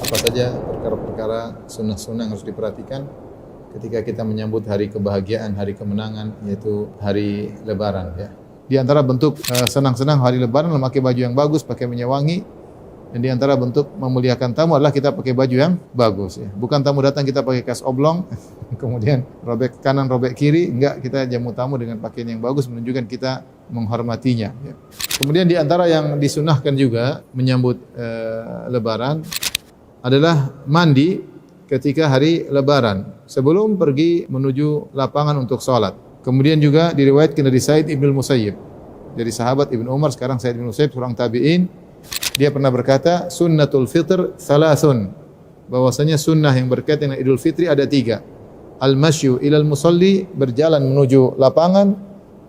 apa saja perkara-perkara sunnah-sunnah yang harus diperhatikan ketika kita menyambut hari kebahagiaan, hari kemenangan, yaitu hari Lebaran. Ya. Di antara bentuk senang-senang hari Lebaran memakai baju yang bagus, pakai minyak wangi. Dan di antara bentuk memuliakan tamu adalah kita pakai baju yang bagus. Ya. Bukan tamu datang kita pakai kaos oblong, kemudian robek kanan, robek kiri. Enggak, kita jamu tamu dengan pakaian yang bagus, menunjukkan kita menghormatinya. Ya. Kemudian di antara yang disunahkan juga menyambut Lebaran adalah mandi ketika hari Lebaran sebelum pergi menuju lapangan untuk sholat. Kemudian juga diriwayatkan dari Sa'id ibn Musayyib, dari sahabat Ibn Umar, sekarang Sa'id ibn Musayyib, seorang tabi'in. Dia pernah berkata, sunnatul fitr thalathun, bahwasanya sunnah yang berkaitan dengan Idul Fitri ada 3. Al-masyu ilal musalli, berjalan menuju lapangan.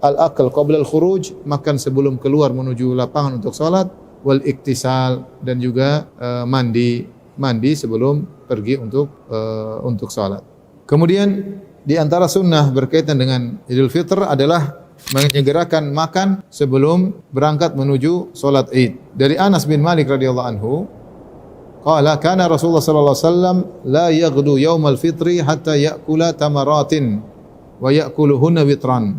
Al-akal qabla al-khuruj, makan sebelum keluar menuju lapangan untuk salat. Wal iktisal, dan juga mandi sebelum pergi untuk salat. Kemudian di antara sunnah berkaitan dengan Idul Fitr adalah menyegerakan makan sebelum berangkat menuju salat Id. Dari Anas bin Malik radhiyallahu anhu, qala kana Rasulullah sallallahu alaihi wasallam la yaghdu yaumal fitri hatta ya'kula tamaratin wa ya'kuluhunna witran.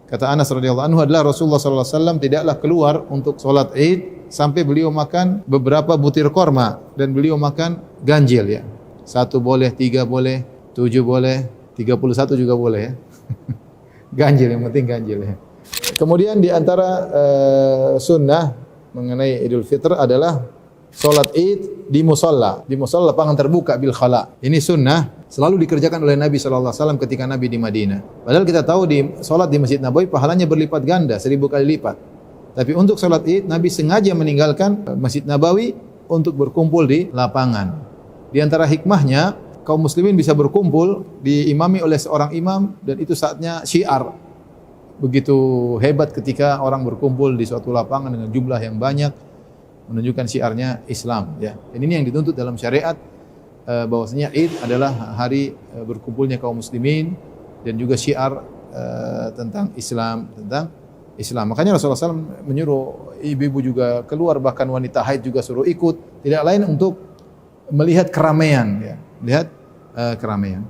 Kata Anas radhiyallahu anhu adalah Rasulullah sallallahu alaihi wasallam tidaklah keluar untuk salat Id sampai beliau makan beberapa butir korma, dan beliau makan ganjil ya. 1 boleh, 3 boleh, 7 boleh, 31 juga boleh ya. Ganjil, yang penting ganjil ya. Kemudian di antara sunnah mengenai Idul Fitr adalah salat Id di musalla lapangan terbuka bil khala. Ini sunnah selalu dikerjakan oleh Nabi sallallahu alaihi wasallam ketika Nabi di Madinah. Padahal kita tahu di salat di Masjid Nabawi pahalanya berlipat ganda, 1000 kali lipat. Tapi untuk salat Id Nabi sengaja meninggalkan Masjid Nabawi untuk berkumpul di lapangan. Di antara hikmahnya, kaum muslimin bisa berkumpul diimami oleh seorang imam, dan itu saatnya syiar. Begitu hebat ketika orang berkumpul di suatu lapangan dengan jumlah yang banyak, menunjukkan syiarnya Islam ya. Dan ini yang dituntut dalam syariat, bahwasanya Id adalah hari berkumpulnya kaum muslimin dan juga syiar tentang Islam. Makanya Rasulullah SAW menyuruh ibu-ibu juga keluar, bahkan wanita haid juga suruh ikut. Tidak lain untuk melihat keramaian ya. Keramaian.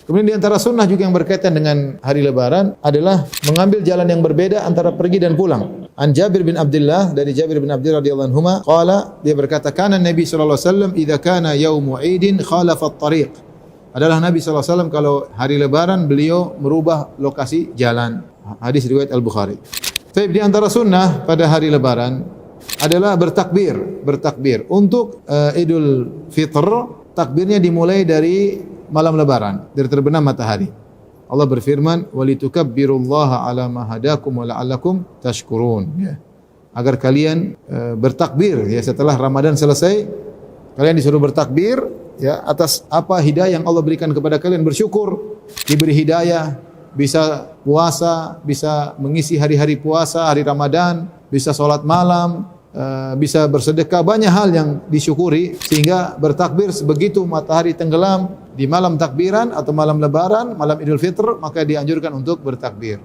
Kemudian di antara sunnah juga yang berkaitan dengan hari Lebaran adalah mengambil jalan yang berbeda antara pergi dan pulang. An Jabir bin Abdullah, dari Jabir bin Abdullah radhiyallahu anhuma, qala, dia berkata, kana Nabi sallallahu alaihi wasallam idza kana yaumu Idin khalafa at-tariq. Adalah Nabi sallallahu alaihi wasallam kalau hari Lebaran beliau merubah lokasi jalan. Hadis riwayat Al-Bukhari. Baik, di antara sunnah pada hari Lebaran adalah bertakbir. Untuk Idul Fitr, takbirnya dimulai dari malam Lebaran, dari terbenam matahari. Allah berfirman, "Walitukabbirullaha 'ala ma hadakum wa la'allakum tashkurun." Ya. Agar kalian bertakbir ya, setelah Ramadan selesai, kalian disuruh bertakbir ya atas apa hidayah yang Allah berikan kepada kalian, bersyukur diberi hidayah, bisa puasa, bisa mengisi hari-hari puasa, hari Ramadan, bisa salat malam, bisa bersedekah, banyak hal yang disyukuri, sehingga bertakbir begitu matahari tenggelam di malam takbiran atau malam Lebaran, malam Idul Fitr, maka dianjurkan untuk bertakbir.